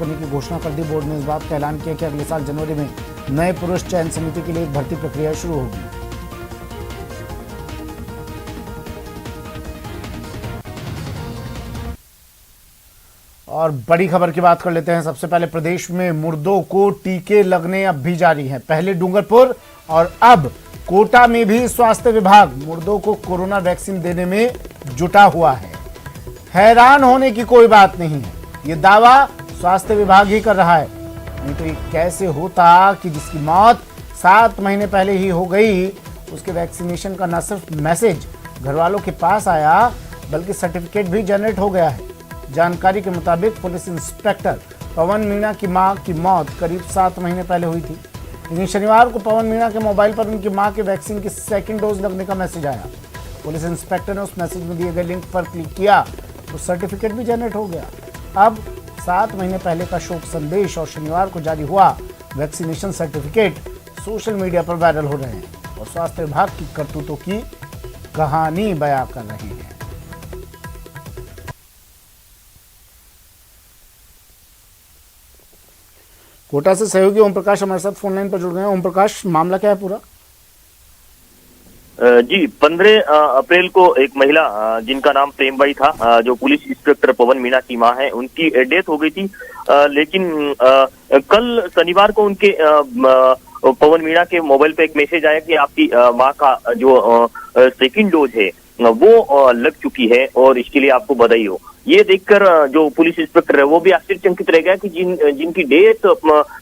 करने की घोषणा कर दी। बोर्ड ने इस बात का ऐलान किया कि अगले साल जनवरी में नए पुरुष चयन समिति के लिए एक भर्ती प्रक्रिया शुरू होगी। और बड़ी खबर की बात कर लेते हैं। सबसे पहले प्रदेश में मुर्दों को टीके लगने अब भी जारी हैं। पहले डूंगरपुर और अब कोटा में भी स्वास्थ्य विभाग मुर्दों को कोरोना वैक्सीन देने में जुटा हुआ है। हैरान होने की कोई बात नहीं है, ये दावा स्वास्थ्य विभाग ही कर रहा है। नहीं तो ये कैसे होता कि जिसकी मौत 7 महीने पहले ही हो गई, उसके वैक्सीनेशन का न सिर्फ मैसेज घर वालों के पास आया बल्कि सर्टिफिकेट भी जनरेट हो गया है। जानकारी के मुताबिक पुलिस इंस्पेक्टर पवन मीणा की मां की मौत करीब 7 महीने पहले हुई थी, लेकिन शनिवार को पवन मीणा के मोबाइल पर उनकी मां के वैक्सीन की सेकंड डोज लगने का मैसेज आया। पुलिस इंस्पेक्टर ने उस मैसेज में दिए गए लिंक पर क्लिक किया तो सर्टिफिकेट भी जनरेट हो गया। अब 7 महीने पहले का शोक संदेश और शनिवार को जारी हुआ वैक्सीनेशन सर्टिफिकेट सोशल मीडिया पर वायरल हो रहे हैं और स्वास्थ्य विभाग की करतूतों की कहानी बयां कर रहे हैं। कोटा से सहयोगी ओम प्रकाश हमारे साथ फोन लाइन पर जुड़ गए हैं। ओम प्रकाश, मामला क्या है पूरा? जी, 15 अप्रैल को एक महिला जिनका नाम प्रेमबाई था, जो पुलिस इंस्पेक्टर पवन मीणा की मां है, उनकी डेथ हो गई थी। लेकिन कल शनिवार को उनके पवन मीणा के मोबाइल पे एक मैसेज आया कि आपकी मां का जो सेकंड डोज है वो लग चुकी है और इसके लिए आपको बधाई हो। ये देखकर जो पुलिस इंस्पेक्टर है वो भी आश्चर्यचकित रह गया कि जिनकी डेथ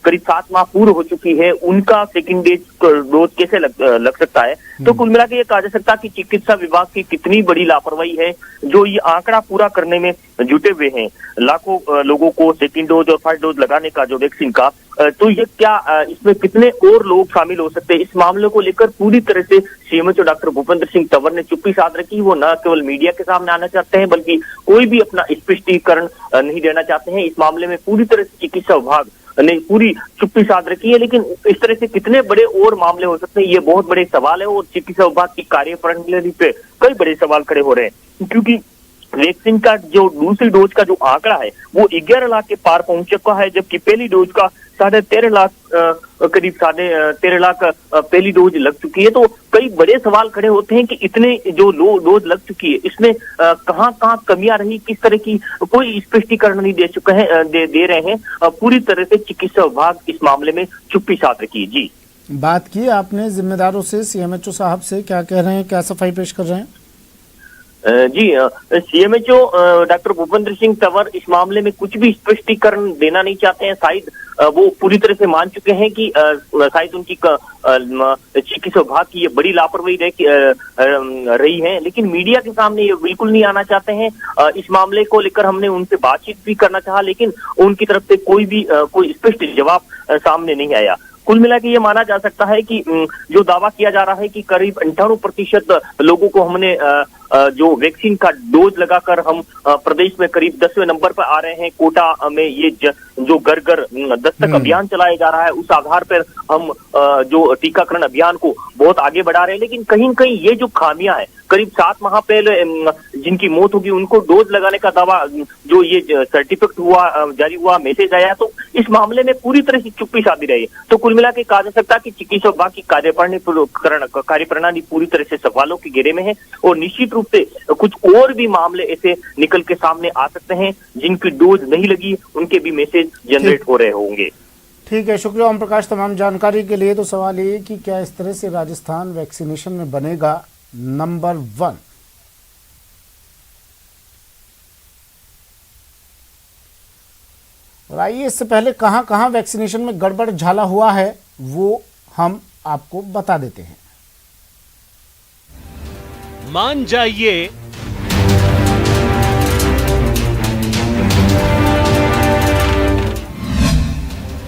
करीब 7 माह पूर्व हो चुकी है, उनका सेकंड डोज कैसे लग सकता है। तो कुल मिला के ये कहा जा सकता है कि चिकित्सा विभाग की कितनी बड़ी लापरवाही है, जो ये आंकड़ा पूरा करने में जुटे हुए हैं। लाखों लोगों को सेकंड डोज और फर्स्ट डोज लगाने का जो वैक्सीन का, तो ये क्या इसमें कितने और लोग शामिल हो सकते हैं? इस मामले को लेकर पूरी तरह से सीएमएचओ डॉक्टर भूपेंद्र सिंह तंवर ने चुप्पी साध रखी। वो न केवल मीडिया के सामने आना चाहते हैं बल्कि कोई भी अपना स्पष्टीकरण नहीं देना चाहते हैं। इस मामले में पूरी तरह से चिकित्सा विभाग ने पूरी चुप्पी साध रखी है। लेकिन इस तरह से कितने बड़े और मामले हो सकते हैं, ये बहुत बड़े सवाल है और चिकित्सा विभाग की कार्यप्रणाली पे कई बड़े सवाल खड़े हो रहे हैं, क्योंकि वैक्सीन का जो दूसरी डोज का जो आंकड़ा है वो 11 लाख के पार पहुंच चुका है, जबकि पहली डोज का 13.5 लाख करीब 13.5 लाख पहली डोज लग चुकी है। तो कई बड़े सवाल खड़े होते हैं कि इतने जो डोज लग चुकी है इसमें कहां कमियां रही, किस तरह की, कोई स्पष्टीकरण नहीं दे रहे हैं। पूरी तरह से चिकित्सा विभाग इस मामले में चुप्पी साध रखी है। जी, बात की आपने जिम्मेदारों से, सीएमएचओ साहब से, क्या कह रहे हैं, क्या सफाई पेश कर रहे हैं? जी, सीएमएचओ डॉक्टर भूपेंद्र सिंह तंवर इस मामले में कुछ भी स्पष्टीकरण देना नहीं चाहते हैं। शायद वो पूरी तरह से मान चुके हैं कि शायद उनकी चिकित्सा विभाग की ये बड़ी लापरवाही रही है, लेकिन मीडिया के सामने ये बिल्कुल नहीं आना चाहते हैं। इस मामले को लेकर हमने उनसे बातचीत भी करना चाहा, लेकिन उनकी तरफ से कोई स्पष्ट जवाब सामने नहीं आया। कुल मिला के ये माना जा सकता है कि जो दावा किया जा रहा है कि करीब 98% लोगों को हमने जो वैक्सीन का डोज लगाकर हम प्रदेश में करीब 10वें नंबर पर आ रहे हैं। कोटा में ये जो घर घर दस्तक अभियान चलाया जा रहा है, उस आधार पर हम जो टीकाकरण अभियान को बहुत आगे बढ़ा रहे हैं। लेकिन कहीं न कहीं ये जो खामियां है, करीब 7 माह पहले जिनकी मौत होगी उनको डोज लगाने का दावा, जो ये सर्टिफिकेट जारी हुआ, मैसेज आया, तो इस मामले में पूरी तरह से चुप्पी साधी रही। तो कुल मिला के कहा जा सकता है कि चिकित्सा विभाग की कार्यप्रणाली पूरी तरह से सवालों के घेरे में है और निश्चित रूप से कुछ और भी मामले ऐसे निकल के सामने आ सकते हैं जिनकी डोज नहीं लगी, उनके भी मैसेज जनरेट हो रहे होंगे। ठीक है, शुक्रिया ओम प्रकाश तमाम जानकारी के लिए। तो सवाल ये कि क्या इस तरह से राजस्थान वैक्सीनेशन में बनेगा नंबर 1? और आइए इससे पहले कहां कहां वैक्सीनेशन में गड़बड़ झाला हुआ है वो हम आपको बता देते हैं। मान जाइए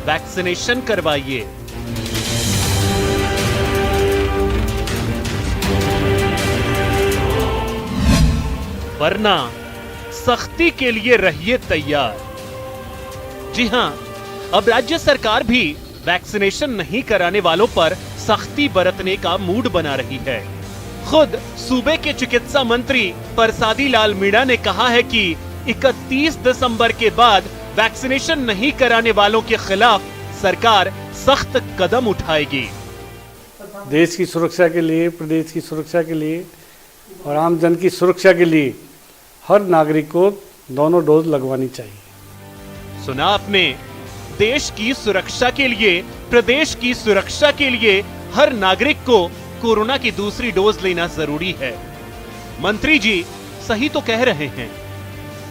वैक्सीनेशन करवाइए, वरना सख्ती के लिए रहिए तैयार। जी हां, अब राज्य सरकार भी वैक्सीनेशन नहीं कराने वालों पर सख्ती बरतने का मूड बना रही है। खुद सूबे के चिकित्सा मंत्री परसादी लाल मीणा ने कहा है कि 31 दिसंबर के बाद वैक्सीनेशन नहीं कराने वालों के खिलाफ सरकार सख्त कदम उठाएगी। देश की सुरक्षा के लिए, प्रदेश की सुरक्षा के लिए और आम जन की सुरक्षा के लिए हर नागरिक को दोनों डोज लगवानी चाहिए। सुना आपने, देश की सुरक्षा के लिए, प्रदेश की सुरक्षा के लिए हर नागरिक को कोरोना की दूसरी डोज लेना जरूरी है। मंत्री जी सही तो कह रहे हैं,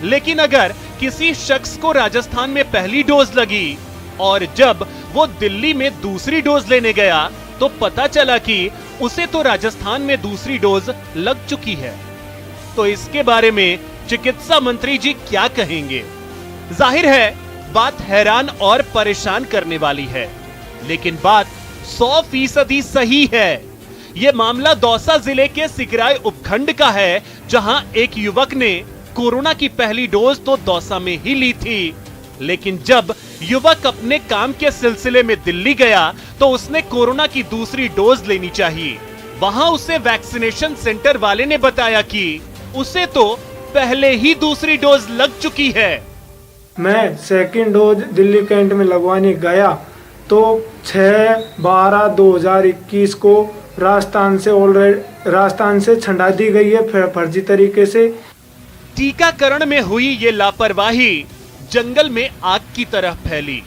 लेकिन अगर किसी शख्स को राजस्थान में पहली डोज लगी और जब वो दिल्ली में दूसरी डोज लेने गया तो पता चला कि उसे तो राजस्थान में दूसरी डोज लग चुकी है, तो इसके बारे में चिकित्सा मंत्री जी क्या कहेंगे? जाहिर है बात हैरान और परेशान करने वाली है, लेकिन बात 100% सही है। यह मामला दौसा जिले के सिकराय उपखंड का है, जहां एक युवक ने कोरोना की पहली डोज तो दौसा में ही ली थी, लेकिन जब युवक अपने काम के सिलसिले में दिल्ली गया तो उसने कोरोना की दूसरी डोज लेनी चाहिए। वहां उसे वैक्सीनेशन सेंटर वाले ने बताया कि उसे तो पहले ही दूसरी डोज लग चुकी है। मैं सेकंड डोज दिल्ली कैंट में लगवाने गया तो 6/12/2021 को राजस्थान से छंटा दी गई है फर्जी तरीके से। टीकाकरण में हुई ये लापरवाही जंगल में आग की तरह फैली,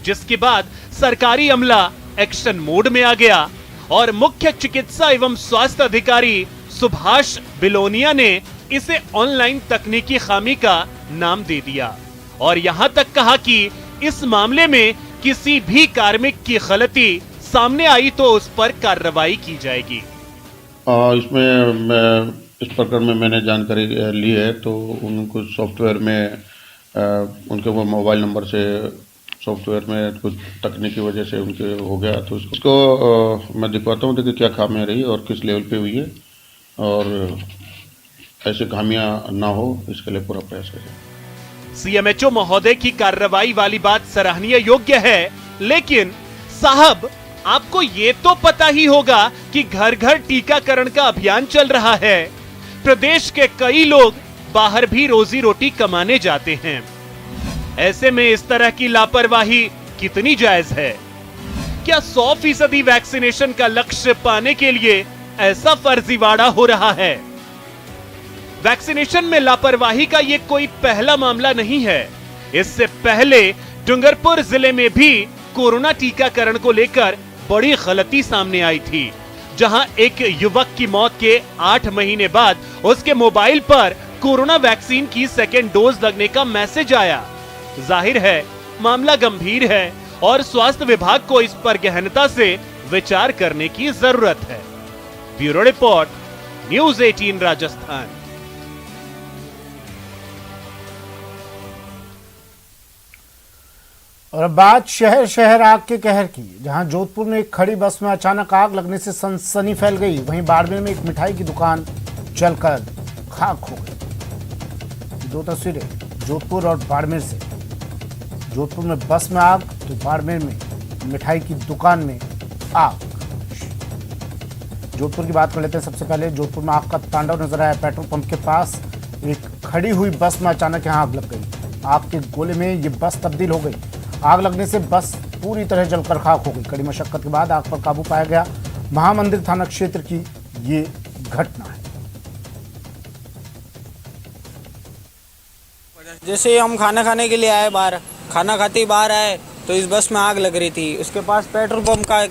जिसके बाद सरकारी अमला एक्शन मोड में आ गया और मुख्य चिकित्सा एवं स्वास्थ्य अधिकारी सुभाष बिलोनिया ने इसे ऑनलाइन तकनीकी खामी का नाम दे दिया और यहां तक कहा कि इस मामले में किसी भी कार्मिक की गलती सामने आई तो उस पर कार्रवाई की जाएगी। इसमें इस प्रकरण में मैंने जानकारी ली है, तो उनको सॉफ्टवेयर में उनके वो मोबाइल नंबर से सॉफ्टवेयर में कुछ तकनीकी वजह से उनके हो गया, तो उसको मैं दिखवाता हूँ देखिए क्या खामियां रही और किस लेवल पे हुई है, और ऐसे खामियां ना हो इसके लिए पूरा प्रयास करें। सीएमएचओ महोदय की कार्रवाई वाली बात सराहनीय योग्य है, लेकिन साहब आपको ये तो पता ही होगा कि घर घर टीकाकरण का अभियान चल रहा है। प्रदेश के कई लोग बाहर भी रोजी रोटी कमाने जाते हैं। ऐसे में इस तरह की लापरवाही कितनी जायज है? क्या 100% वैक्सीनेशन का लक्ष्य पाने के लिए ऐसा फर्जीवाड़ा हो रहा है? वैक्सीनेशन में लापरवाही का यह कोई पहला मामला नहीं है। इससे पहले डूंगरपुर जिले में भी कोरोना टीकाकरण को लेकर बड़ी गलती सामने आई थी, जहां एक युवक की मौत के 8 महीने बाद उसके मोबाइल पर कोरोना वैक्सीन की सेकेंड डोज लगने का मैसेज आया। जाहिर है मामला गंभीर है और स्वास्थ्य विभाग को इस पर गहनता से विचार करने की जरूरत है। Bureau report, news 18 Rajasthan. और अब बात शहर शहर आग के कहर की, जहां जोधपुर में एक खड़ी बस में अचानक आग लगने से सनसनी फैल गई। वहीं बाड़मेर में एक मिठाई की दुकान जलकर खाक हो गई। दो तस्वीरें जोधपुर और बाड़मेर से। जोधपुर में बस में आग तो बाड़मेर में मिठाई की दुकान में आग। जोधपुर की बात कर लेते हैं। सबसे पहले जोधपुर में आग का तांडव नजर आया। पेट्रोल पंप के पास एक खड़ी हुई बस में अचानक यहां आग लग गई। आग के गोले में ये बस तब्दील हो गई। आग लगने से बस पूरी तरह जलकर खाक हो गई। कड़ी मशक्कत के बाद आग पर काबू पाया गया। महामंदिर थाना क्षेत्र की ये घटना है। जैसे हम खाना खाने के लिए आए, बाहर खाना खाते ही बाहर आए तो इस बस में आग लग रही थी। उसके पास पेट्रोल पंप का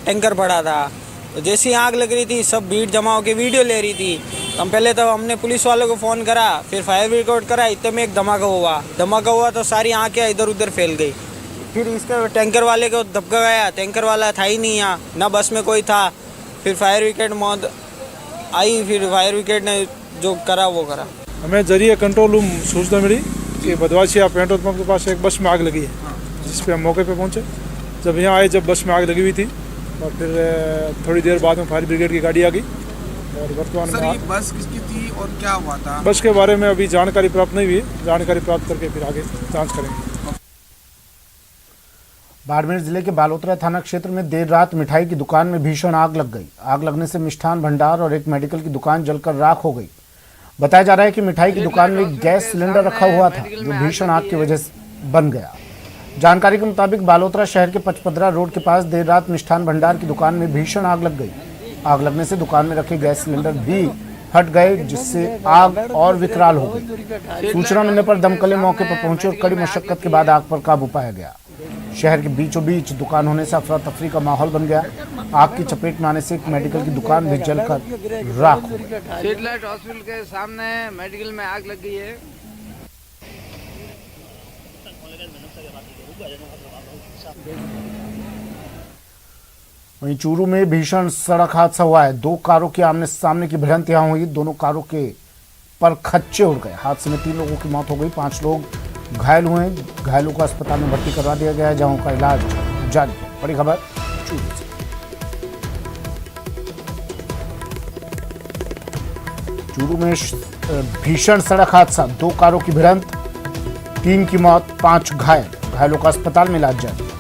टैंकर पड़ा था। तो जैसे ही आग लग रही थी सब भीड़ जमा होकर वीडियो ले रही थी। हम पहले तो हमने पुलिस वालों को फ़ोन करा, फिर फायर ब्रिगेड करा। इतने में एक धमाका हुआ तो सारी आँखें इधर उधर फैल गई। फिर इसके टैंकर वाले को धक्का गया, टैंकर वाला था ही नहीं यहाँ, ना बस में कोई था। फिर फायर ब्रिगेड मौत आई, फिर फायर ब्रिगेड ने जो करा वो करा। हमें जरिए कंट्रोल रूम सूचना मिली कि बदवाशिया पेट्रोल पंप के पास एक बस में आग लगी है, जिस पे हम मौके पे पहुंचे। जब यहाँ आए, जब बस में आग लगी हुई थी, और फिर थोड़ी देर बाद में फायर ब्रिगेड की गाड़ी आ गई। और वर्तमान में ये बस किसकी थी और क्या हुआ था? बस के बारे में अभी जानकारी प्राप्त नहीं हुई। जानकारी प्राप्त करके फिर आगे जांच करेंगे। बाड़मेर जिले के बालोतरा थाना क्षेत्र में देर रात मिठाई की दुकान में भीषण आग लग गई। आग लगने से मिष्ठान भंडार और एक मेडिकल की दुकान जलकर राख हो गई। बताया जा रहा है कि मिठाई की दुकान में गैस सिलेंडर रखा हुआ था, जो भीषण आग की वजह बन गया। जानकारी के मुताबिक बालोतरा शहर के पचपदरा रोड के पास देर रात मिष्ठान भंडार की दुकान में भीषण आग लग गई। आग लगने से दुकान में रखे गैस सिलेंडर भी फट गए, जिससे आग और विकराल हो गई। सूचना मिलने पर दमकलें मौके पर पहुंचे और कड़ी मशक्कत के बाद आग पर काबू पाया गया। शहर के बीचों बीच दुकान होने से अफरा तफरी का माहौल बन गया। आग की चपेट में आने से एक मेडिकल की दुकान भी जलकर राख हो गई। सेटेलाइट हॉस्पिटल के सामने मेडिकल में आग लग गई है। वहीं चूरू में भीषण सड़क हादसा हुआ है। दो कारों के आमने सामने की भिड़ंत यहां हुई। दोनों कारों के पर खच्चे उड़ गए। हादसे में 3 लोगों की मौत हो गई, 5 लोग घायल हुए। घायलों को अस्पताल में भर्ती करवा दिया गया है, जहां उनका इलाज जारी है। बड़ी खबर चूरू से। चूरू में भीषण सड़क हादसा, 2 कारों की भिड़ंत, 3 की मौत, 5 घायल। घायलों का अस्पताल में इलाज जारी।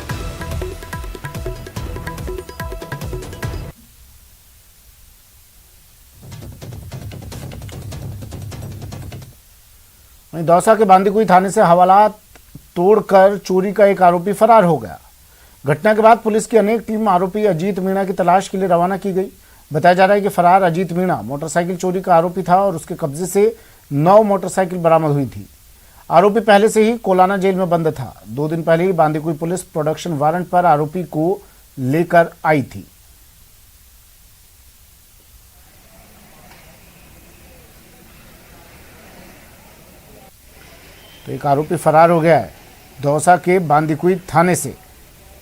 वहीं दौसा के बांदीकुई थाने से हवालात तोड़कर चोरी का एक आरोपी फरार हो गया। घटना के बाद पुलिस की अनेक टीम आरोपी अजीत मीणा की तलाश के लिए रवाना की गई। बताया जा रहा है कि फरार अजीत मीणा मोटरसाइकिल चोरी का आरोपी था और उसके कब्जे से 9 मोटरसाइकिल बरामद हुई थी। आरोपी पहले से ही कोलाना जेल में बंद था। 2 दिन पहले ही बांदीकुई पुलिस प्रोडक्शन वारंट पर आरोपी को लेकर आई थी। तो एक आरोपी फरार हो गया है। दौसा के बांदीकुई थाने से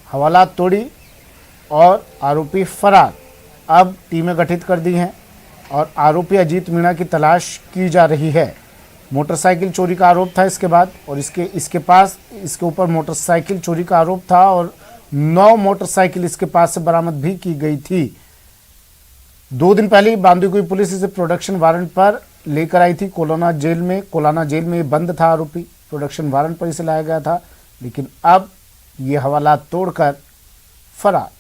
हवालात तोड़ी और आरोपी फरार। अब टीमें गठित कर दी हैं और आरोपी अजीत मीणा की तलाश की जा रही है। मोटरसाइकिल चोरी का आरोप था इसके बाद, और इसके ऊपर मोटरसाइकिल चोरी का आरोप था और 9 मोटरसाइकिल इसके पास से बरामद भी की गई थी। 2 दिन पहले बांदीकुई पुलिस इसे प्रोडक्शन वारंट पर लेकर आई थी। कोलाना जेल में बंद था आरोपी। प्रोडक्शन वारंट पर इसे लाया गया था, लेकिन अब ये हवालात तोड़कर फरार।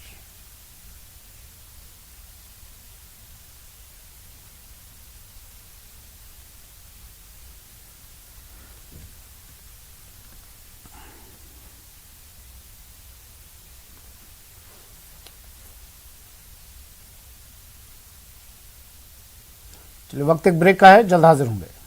चलिए, वक्त एक ब्रेक का है, जल्द हाजिर होंगे।